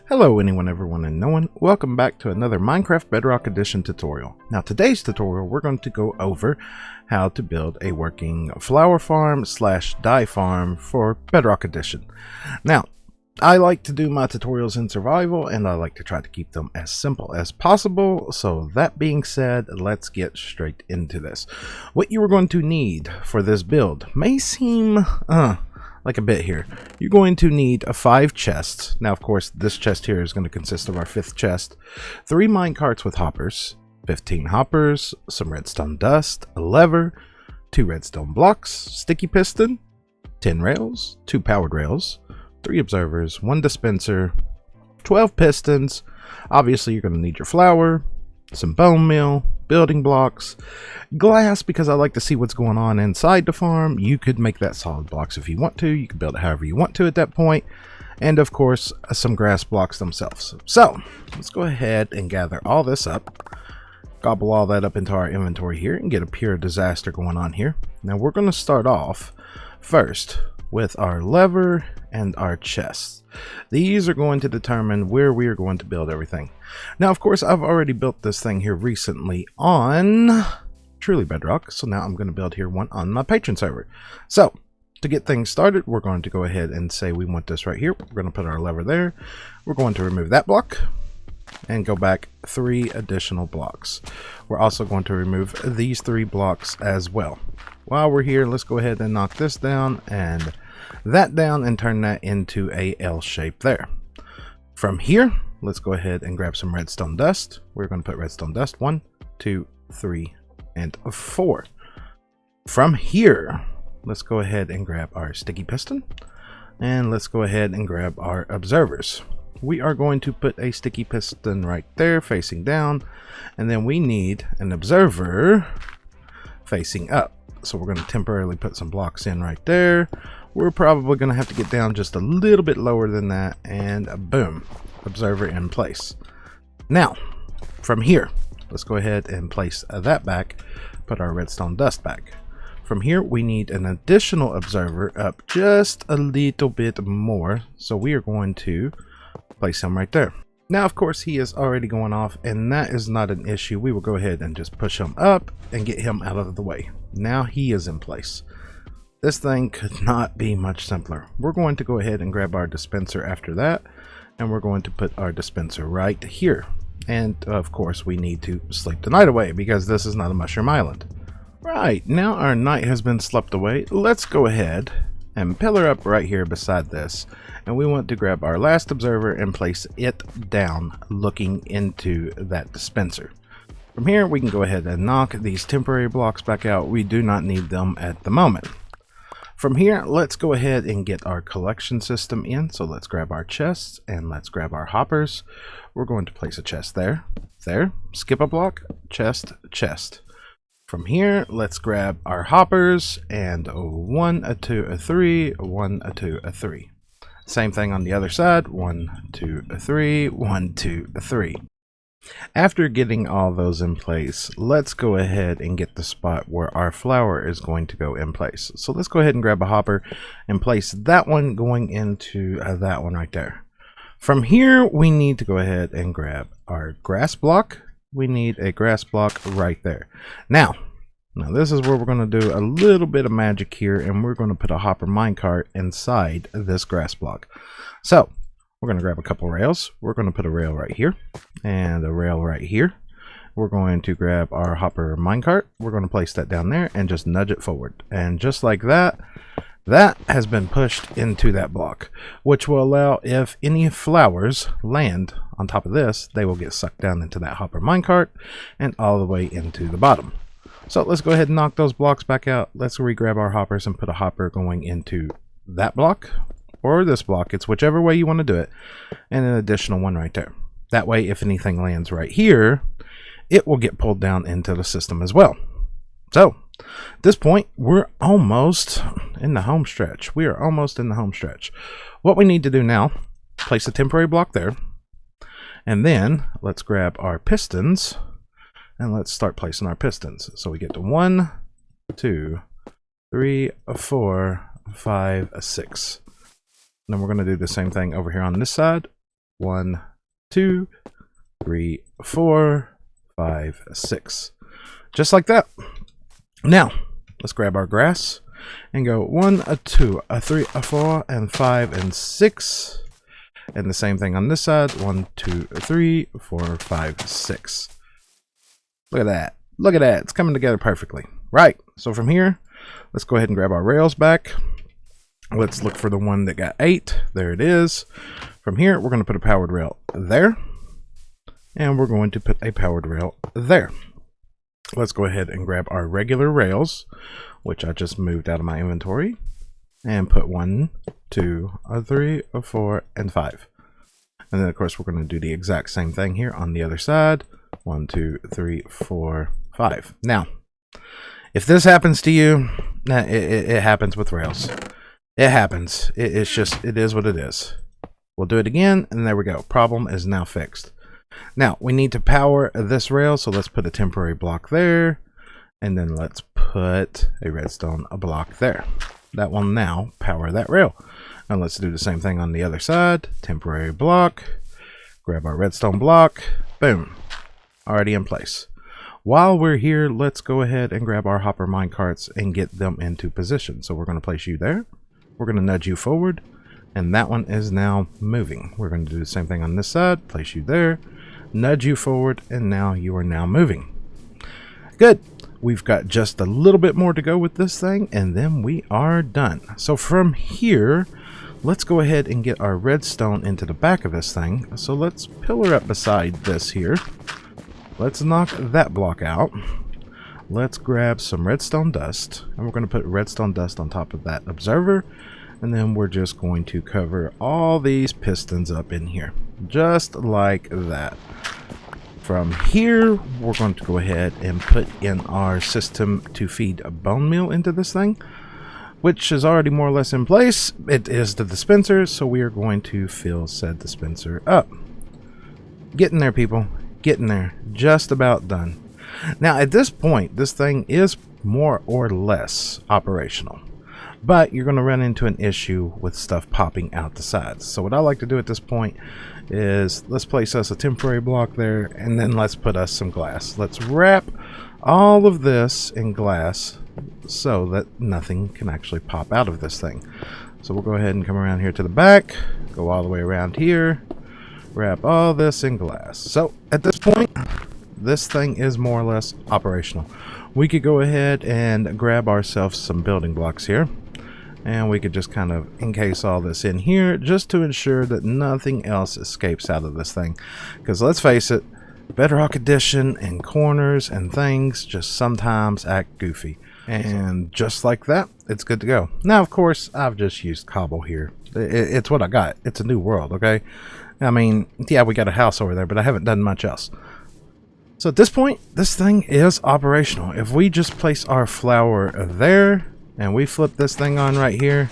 Hello anyone, everyone, and no one. Welcome back to another Minecraft Bedrock Edition tutorial. Now today's tutorial we're going to go over how to build a working flower farm slash dye farm for Bedrock Edition. Now I like to do my tutorials in survival and I like to try to keep them as simple as possible. So that being said, let's get straight into this. What you are going to need for this build may seem like a bit here. You're going to need 5 chests. Now, of course, this chest here is going to consist of our 5th chest, 3 minecarts with hoppers, 15 hoppers, some redstone dust, a lever, 2 redstone blocks, sticky piston, 10 rails, 2 powered rails, 3 observers, 1 dispenser, 12 pistons. Obviously, you're going to need your flour, some bone meal, building blocks, glass because I like to see what's going on inside the farm. You could make that solid blocks if you want to. You can build it however you want to at that point. And of course, some grass blocks themselves. So let's go ahead and gather all this up, gobble all that up into our inventory here, and get a pure disaster going on here. Now we're going to start off first with our lever and our chests. These are going to determine where we are going to build everything. Now, of course, I've already built this thing here recently on Truly Bedrock, so now I'm going to build here one on my patron server. So to get things started, we're going to go ahead and say we want this right here. We're going to put our lever there. We're going to remove that block and go back 3 additional blocks. We're also going to remove these 3 blocks as well. While we're here, let's go ahead and knock this down and that down and turn that into a L shape there. From here, let's go ahead and grab some redstone dust. We're going to put redstone dust 1, 2, 3, and 4. From here, let's go ahead and grab our sticky piston and let's go ahead and grab our observers. We are going to put a sticky piston right there facing down, and then we need an observer facing up. So we're going to temporarily put some blocks in right there. We're probably going to have to get down just a little bit lower than that, and boom, observer in place. Now from here, let's go ahead and place that back, put our redstone dust back. From here we need an additional observer up just a little bit more, so we are going to place him right there. Now, of course, he is already going off, and that is not an issue. We will go ahead and just push him up and get him out of the way. Now he is in place. This thing could not be much simpler. We're going to go ahead and grab our dispenser after that, and we're going to put our dispenser right here. And of course, we need to sleep the night away because this is not a mushroom island. Right, now our night has been slept away. Let's go ahead and pillar up right here beside this, and we want to grab our last observer and place it down looking into that dispenser. From here we can go ahead and knock these temporary blocks back out. We do not need them at the moment. From here, let's go ahead and get our collection system in. So let's grab our chests and let's grab our hoppers. We're going to place a chest there, skip a block, chest, chest. From here, let's grab our hoppers and 1, 2, 3, 1, 2, 3. Same thing on the other side, 1, 2, 3, 1, 2, 3. After getting all those in place, let's go ahead and get the spot where our flower is going to go in place. So let's go ahead and grab a hopper and place that one going into that one right there. From here, we need to go ahead and grab our grass block. We need a grass block right there. Now this is where we're going to do a little bit of magic here, and we're going to put a hopper minecart inside this grass block. So we're going to grab a couple rails. We're going to put a rail right here and a rail right here. We're going to grab our hopper minecart. We're going to place that down there and just nudge it forward. And just like that, that has been pushed into that block, which will allow, if any flowers land on top of this, they will get sucked down into that hopper minecart and all the way into the bottom. So let's go ahead and knock those blocks back out. Let's re-grab our hoppers and put a hopper going into that block or this block. It's whichever way you want to do it. And an additional one right there. That way, if anything lands right here, it will get pulled down into the system as well. So at this point, we're almost in the home stretch. We are almost in the home stretch. What we need to do now, place a temporary block there. And then let's grab our pistons and let's start placing our pistons. So we get to 1, 2, 3, 4, 5, 6. And then we're going to do the same thing over here on this side. 1, 2, 3, 4, 5, 6. Just like that. Now, let's grab our grass and go 1, 2, 3, 4, and 5, and 6. And the same thing on this side. 1, 2, 3, 4, 5, 6. Look at that. Look at that. It's coming together perfectly. Right. So from here, let's go ahead and grab our rails back. Let's look for the one that got 8. There it is. From here, we're going to put a powered rail there. And we're going to put a powered rail there. Let's go ahead and grab our regular rails, which I just moved out of my inventory, and put 1, 2, 3, 4, and 5. And then, of course, we're going to do the exact same thing here on the other side. 1, 2, 3, 4, 5. Now, if this happens to you, it happens with rails. It happens. It's just, it is what it is. We'll do it again, and there we go. Problem is now fixed. Now, we need to power this rail, so let's put a temporary block there, and then let's put a redstone block there. That will now power that rail. And let's do the same thing on the other side. Temporary block, grab our redstone block, boom, already in place. While we're here, let's go ahead and grab our hopper minecarts and get them into position. So we're going to place you there. We're going to nudge you forward, and that one is now moving. We're going to do the same thing on this side, place you there, nudge you forward, and now you are now moving. Good. We've got just a little bit more to go with this thing, and then we are done. So from here, let's go ahead and get our redstone into the back of this thing. So let's pillar up beside this here. Let's knock that block out. Let's grab some redstone dust, and we're going to put redstone dust on top of that observer, and then we're just going to cover all these pistons up in here, just like that. From here, we're going to go ahead and put in our system to feed a bone meal into this thing, which is already more or less in place. It is the dispenser, so we are going to fill said dispenser up. Getting there, people. Getting there. Just about done. Now, at this point, this thing is more or less operational, but you're going to run into an issue with stuff popping out the sides. So what I like to do at this point is let's place us a temporary block there, and then let's put us some glass. Let's wrap all of this in glass so that nothing can actually pop out of this thing. So we'll go ahead and come around here to the back, go all the way around here, wrap all this in glass. So at this point, this thing is more or less operational. We could go ahead and grab ourselves some building blocks here, and we could just kind of encase all this in here just to ensure that nothing else escapes out of this thing. Because let's face it, Bedrock Edition and corners and things just sometimes act goofy. And just like that, it's good to go. Now, of course, I've just used cobble here. It's what I got. It's a new world, okay? I mean, yeah, we got a house over there, but I haven't done much else. So at this point, this thing is operational. If we just place our flower there, and we flip this thing on right here,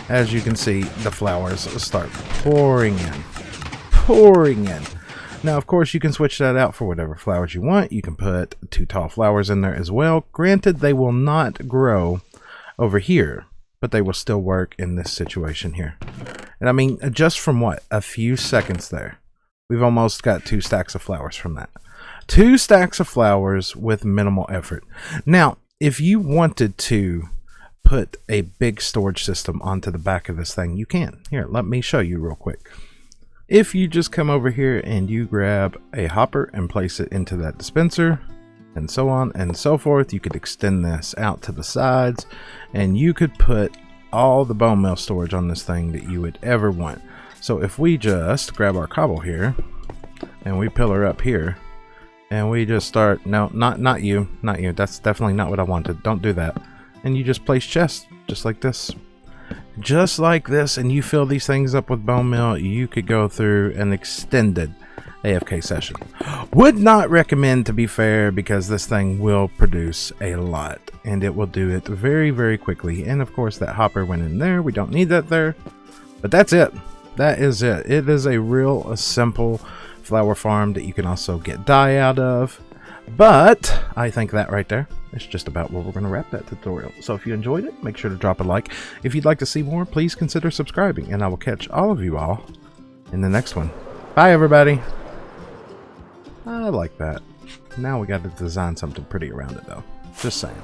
as you can see, the flowers start pouring in. Now, of course, you can switch that out for whatever flowers you want. You can put 2 tall flowers in there as well. Granted, they will not grow over here, but they will still work in this situation here. And I mean, just from what? A few seconds there, we've almost got 2 stacks of flowers from that. 2 stacks of flowers with minimal effort. Now, if you wanted to put a big storage system onto the back of this thing, you can. Here, let me show you real quick. If you just come over here and you grab a hopper and place it into that dispenser, and so on and so forth, you could extend this out to the sides, and you could put all the bone meal storage on this thing that you would ever want. So if we just grab our cobble here, and we pillar up here, and we just start, no, not you, that's definitely not what I wanted, don't do that. And you just place chests just like this, and you fill these things up with bone meal. You could go through an extended AFK session. Would not recommend, to be fair, because this thing will produce a lot, and it will do it very, very quickly. And of course, that hopper went in there. We don't need that there, but that's it. That is it. It is a real simple flower farm that you can also get dye out of. But I think that right there is just about where we're going to wrap that tutorial. So if you enjoyed it, make sure to drop a like. If you'd like to see more, please consider subscribing, and I will catch all of you all in the next one. Bye, everybody. I like that. Now we got to design something pretty around it, though. Just saying.